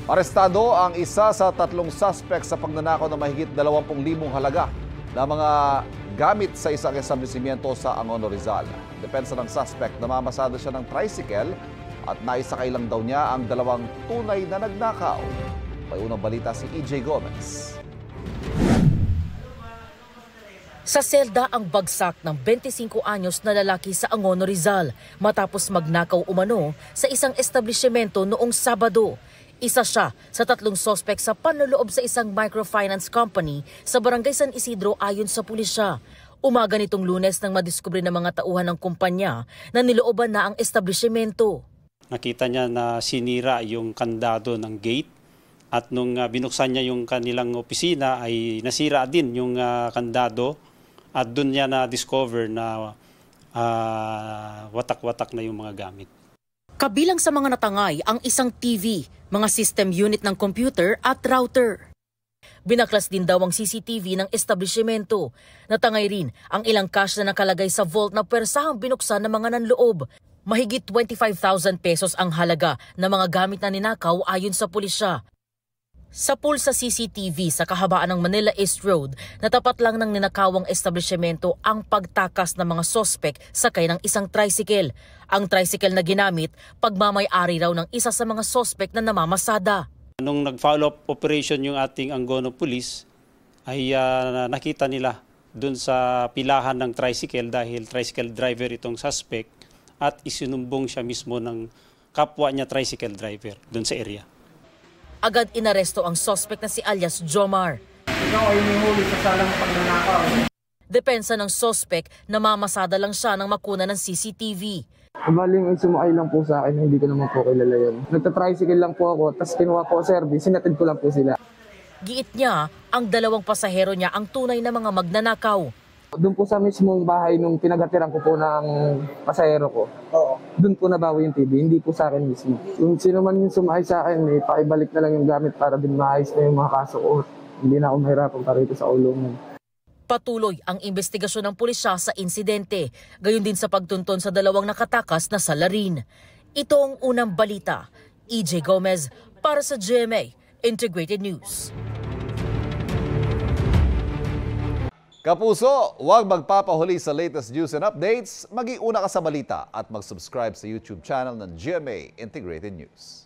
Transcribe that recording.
Arestado ang isa sa tatlong suspect sa pagnanakaw ng mahigit 20,000 halaga na mga gamit sa isang establishmento sa Angono, Rizal. Depensa ng suspect, namamasada siya ng tricycle at naisakay lang daw niya ang dalawang tunay na nagnakaw. May unang balita si EJ Gomez. Sa selda ang bagsak ng 25 anyos na lalaki sa Angono, Rizal matapos magnakaw umano sa isang establishmento noong Sabado. Isa siya sa tatlong sospek sa panloloob sa isang microfinance company sa Barangay San Isidro ayon sa pulisya. Umaga nitong Lunes nang madiskubre ng mga tauhan ng kumpanya na nilooban na ang establishmento. Nakita niya na sinira yung kandado ng gate at nung binuksan niya yung kanilang opisina ay nasira din yung kandado at doon niya na-discover na watak-watak na yung mga gamit. Kabilang sa mga natangay ang isang TV, mga system unit ng computer at router. Binaklas din daw ang CCTV ng establishmento. Natangay rin ang ilang cash na nakalagay sa vault na pwersahang binuksan ng mga nanloob. Mahigit 25,000 pesos ang halaga ng mga gamit na ninakaw ayon sa pulisya. Sa pool sa CCTV sa kahabaan ng Manila East Road, natapat lang ng ninakawang establishmento ang pagtakas ng mga sospek sakay ng isang tricycle. Ang tricycle na ginamit, pagmamay-ari raw ng isa sa mga sospek na namamasada. Nung nag-follow-up operation yung ating Angono Police, ay nakita nila dun sa pilahan ng tricycle dahil tricycle driver itong suspect at isinumbong siya mismo ng kapwa niya tricycle driver dun sa area. Agad inaresto ang suspect na si alias Jomar. Ikaw ay nihuli sa salang pagnanakaw. Depensa ng suspect, namamasada lang siya ng makuna ng CCTV. Baling sumakay lang po sa akin, hindi ko naman po kilala yun. Nagta-tricycle lang po ako, tapos kinuha ko service, sinatid ko lang po sila. Giit niya, ang dalawang pasahero niya ang tunay na mga magnanakaw. Doon po sa mismong bahay nung pinagatiran ko po ng pasahero ko. Oo. Doon po nabawi yung TV, hindi po sa akin mismo. Kung sino man yung sumakay sa akin, pakibalik na lang yung gamit para din maayos na yung mga kaso ko. Hindi na ako mahirapan para ito sa ulungan. Patuloy ang investigasyon ng pulisya sa insidente, gayon din sa pagtunton sa dalawang nakatakas na salarin. Ito ang unang balita. EJ Gomez para sa GMA Integrated News. Kapuso, huwag magpapahuli sa latest news and updates. Mag-iuna ka sa balita at mag-subscribe sa YouTube channel ng GMA Integrated News.